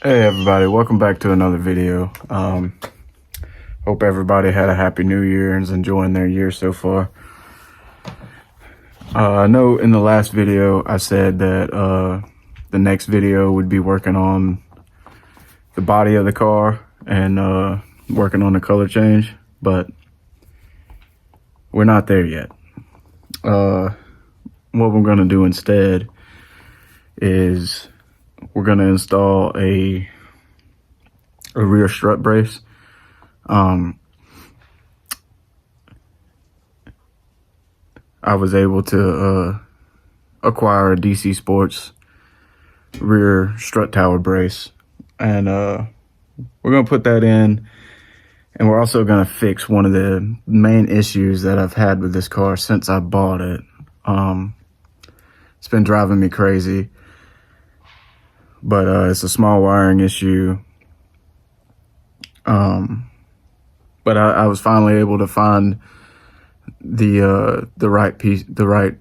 Hey everybody, welcome back to another video. Hope everybody had a happy new year and is enjoying their year so far. I know in the last video I said that the next video would be working on the body of the car and working on the color change, but we're not there yet. What we're going to do instead is we're going to install a rear strut brace. I was able to acquire a DC Sports rear strut tower brace, and we're going to put that in, and we're also going to fix one of the main issues that I've had with this car since I bought it. It's been driving me crazy, but it's a small wiring issue. But I was finally able to find the right piece, the right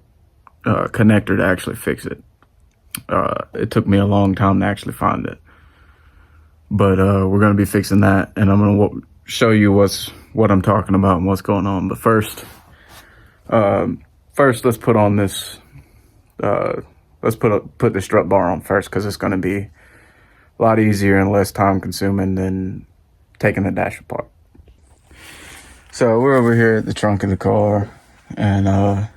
connector to actually fix it. It took me a long time to actually find it, but we're going to be fixing that, and I'm going to show you what I'm talking about and what's going on. But first let's put on this. Let's put the strut bar on first, because it's going to be a lot easier and less time consuming than taking the dash apart. So we're over here at the trunk of the car, and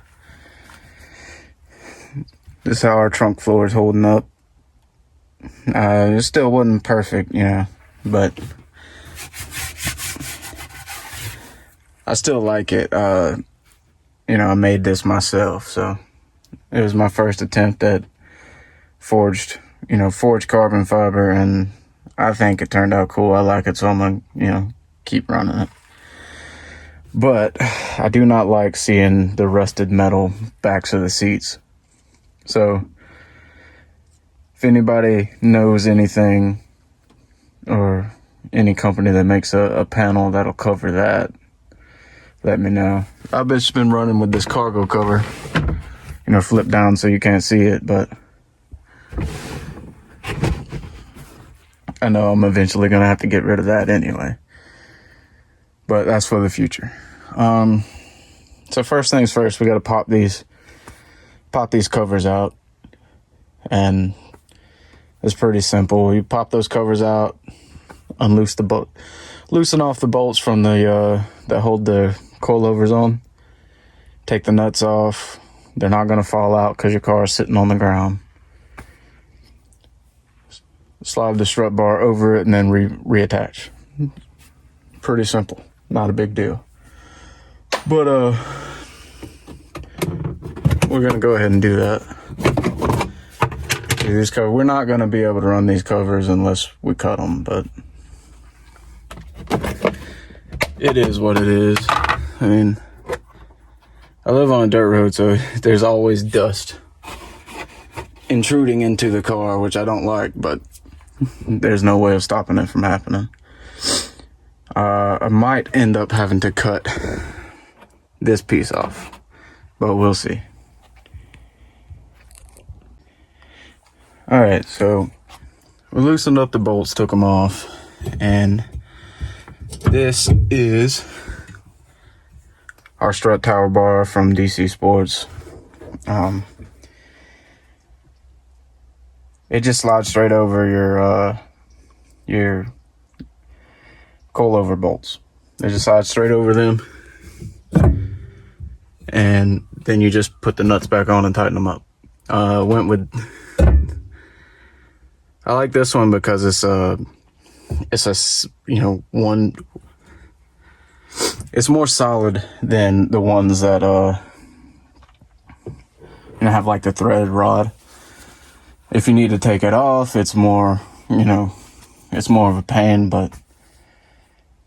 this is how our trunk floor is holding up. It still wasn't perfect, but I still like it. I made this myself, so it was my first attempt at forged carbon fiber, and I think it turned out cool. I like it, so I'm gonna, keep running it. But I do not like seeing the rusted metal backs of the seats. So if anybody knows anything, or any company that makes a panel that'll cover that, let me know. I've just been running with this cargo cover, flip down so you can't see it, but I know I'm eventually gonna have to get rid of that anyway. But that's for the future. So first things first, we got to pop these covers out, and it's pretty simple. You pop those covers out, unloose the bolt, loosen off the bolts from the that hold the coilovers on. Take the nuts off. They're not going to fall out because your car is sitting on the ground. Slide the strut bar over it and then reattach. Pretty simple. Not a big deal. But we're going to go ahead and do that. These covers, we're not going to be able to run these covers unless we cut them, but it is what it is. I mean, I live on a dirt road, so there's always dust intruding into the car, which I don't like, but there's no way of stopping it from happening. I might end up having to cut this piece off, but we'll see. Alright, so we loosened up the bolts, took them off, and this is our strut tower bar from DC Sports. It just slides straight over your coilover bolts. They just slide straight over them, and then you just put the nuts back on and tighten them up. I like this one because it's more solid than the ones that have like the threaded rod. If you need to take it off, it's more of a pain, but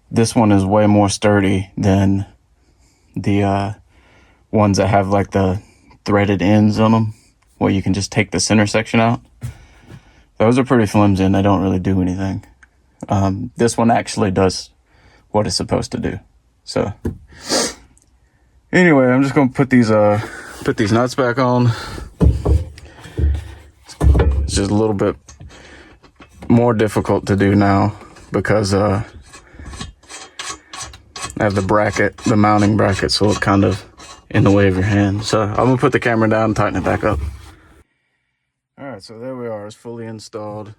this one is way more sturdy than the ones that have like the threaded ends on them, where you can just take the center section out. Those are pretty flimsy and they don't really do anything. This one actually does what it's supposed to do. So anyway, I'm just gonna put these nuts back on. It's just a little bit more difficult to do now because I have the mounting bracket, so it's kind of in the way of your hand. So I'm gonna put the camera down and tighten it back up. All right, so there we are. It's fully installed.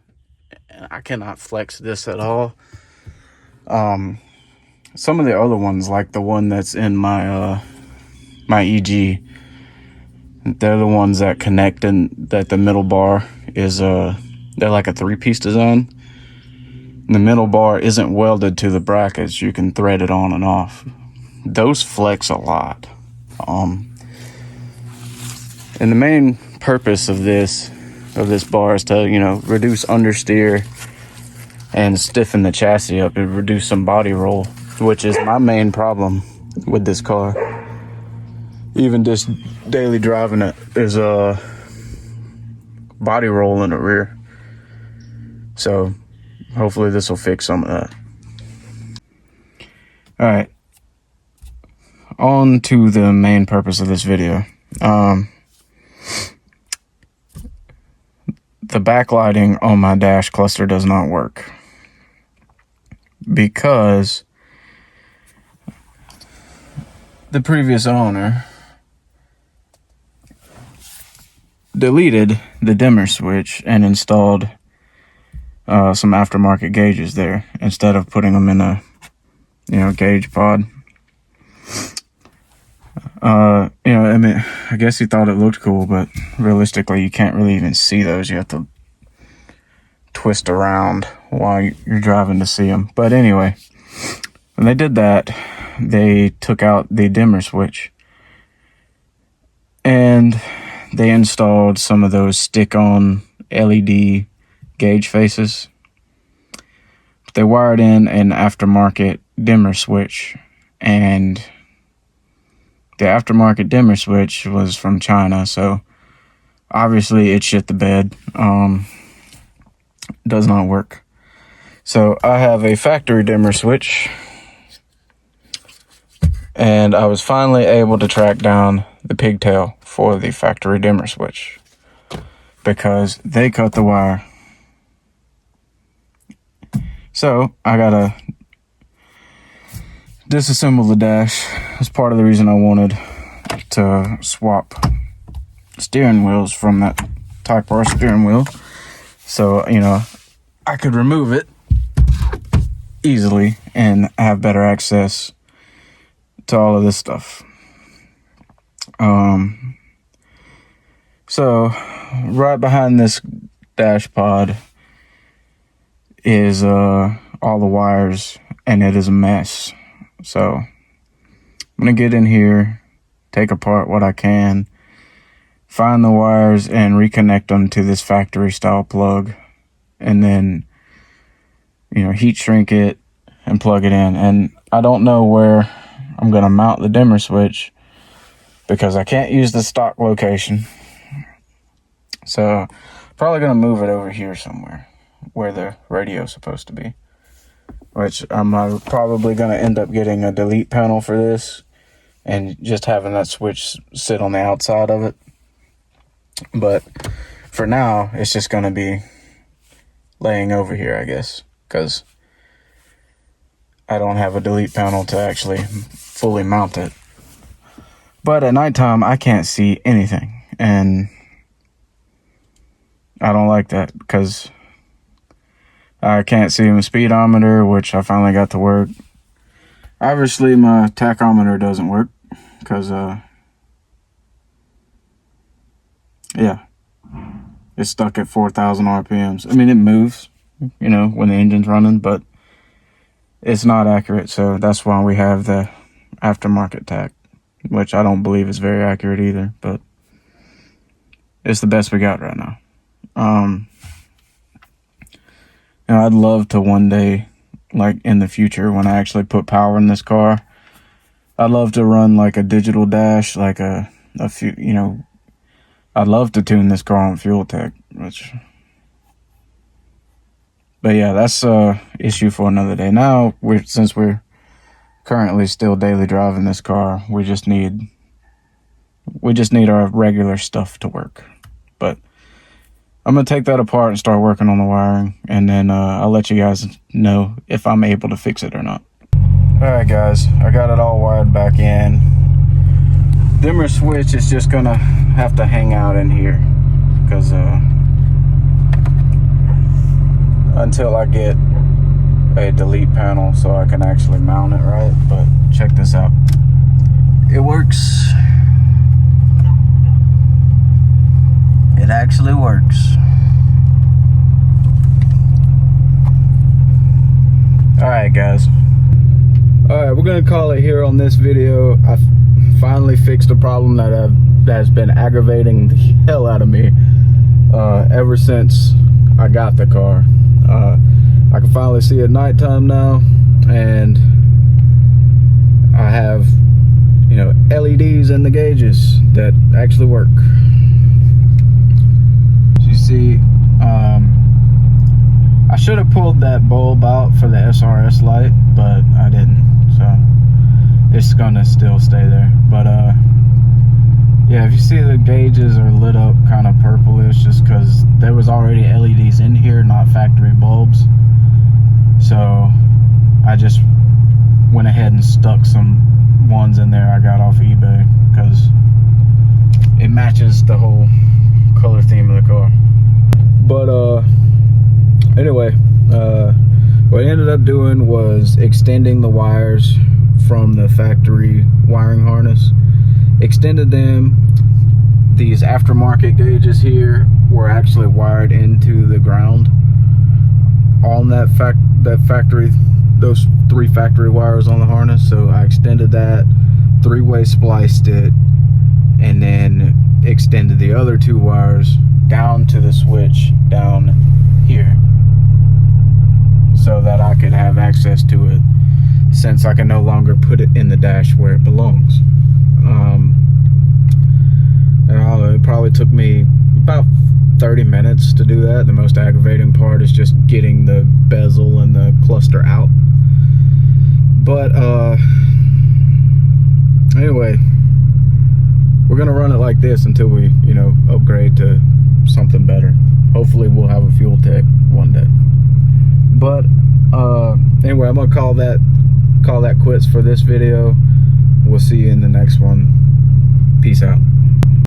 And I cannot flex this at all. Some of the other ones, like the one that's in my my EG, they're the ones that connect, and that the middle bar is they're like a 3-piece design. The middle bar isn't welded to the brackets. You can thread it on and off. Those flex a lot. And the main purpose of this bar is to, reduce understeer and stiffen the chassis up and reduce some body roll, which is my main problem with this car. Even just daily driving it, there's a body roll in the rear. So hopefully this will fix some of that. All right, on to the main purpose of this video. The backlighting on my dash cluster does not work because the previous owner deleted the dimmer switch and installed some aftermarket gauges there instead of putting them in a gauge pod. I guess he thought it looked cool, but realistically you can't really even see those. You have to twist around while you're driving to see them. But anyway, when they did that, they took out the dimmer switch and they installed some of those stick-on LED gauge faces. They wired in an aftermarket dimmer switch, and the aftermarket dimmer switch was from China, so obviously it shit the bed. Does not work. So I have a factory dimmer switch, and I was finally able to track down the pigtail for the factory dimmer switch because they cut the wire. So I gotta disassemble the dash. That's part of the reason I wanted to swap steering wheels from that Type R steering wheel. So, I could remove it easily and have better access to all of this stuff. So right behind this dash pod is all the wires, and it is a mess. So I'm gonna get in here, take apart what I can, find the wires and reconnect them to this factory style plug, and then heat shrink it and plug it in. And I don't know where I'm gonna mount the dimmer switch because I can't use the stock location. So probably gonna move it over here somewhere where the radio's supposed to be, which I'm probably gonna end up getting a delete panel for this and just having that switch sit on the outside of it. But for now, it's just gonna be laying over here, I guess, because I don't have a delete panel to actually fully mount it. But at nighttime, I can't see anything, and I don't like that because I can't see my speedometer, which I finally got to work. Obviously, my tachometer doesn't work because, it's stuck at 4,000 RPMs. I mean, it moves, when the engine's running, but it's not accurate. So that's why we have the aftermarket tach, which I don't believe is very accurate either, but it's the best we got right now. I'd love to one day, like in the future, when I actually put power in this car, I'd love to run like a digital dash, like a few, I'd love to tune this car on fuel tech, but yeah, that's a issue for another day. Now, since we're currently still daily driving this car, we just need our regular stuff to work. But I'm gonna take that apart and start working on the wiring, and then I'll let you guys know if I'm able to fix it or not. All right, guys, I got it all wired back in. Dimmer switch is just gonna have to hang out in here because until I get a delete panel so I can actually mount it right. But check this out. It works. It actually works. Alright, guys. Alright, we're gonna call it here on this video. I finally fixed a problem that has been aggravating the hell out of me ever since I got the car. I can finally see at nighttime now, and I have, you know, LEDs in the gauges that actually work. As you see, I should have pulled that bulb out for the SRS light, but I didn't, so it's gonna still stay there. But yeah, if you see the gauges are lit up kind of purplish, just because there was already LEDs in here, not factory bulbs. So I just went ahead and stuck some ones in there I got off eBay because it matches the whole color theme of the car. But anyway, what I ended up doing was extending the wires from the factory wiring harness. Extended them. These aftermarket gauges here were actually wired into the ground on that factory, those 3 factory wires on the harness. So I extended that, 3-way spliced it, and then extended the other 2 wires down to the switch down here so that I could have access to it, since I can no longer put it in the dash where it belongs. It probably took me about 30 minutes to do that. The most aggravating part is just getting the bezel and the cluster out. But anyway, we're gonna run it like this until we, you know, upgrade to something better. Hopefully we'll have a fuel tech one day. But anyway, I'm gonna call that quits for this video. We'll see you in the next one. Peace out.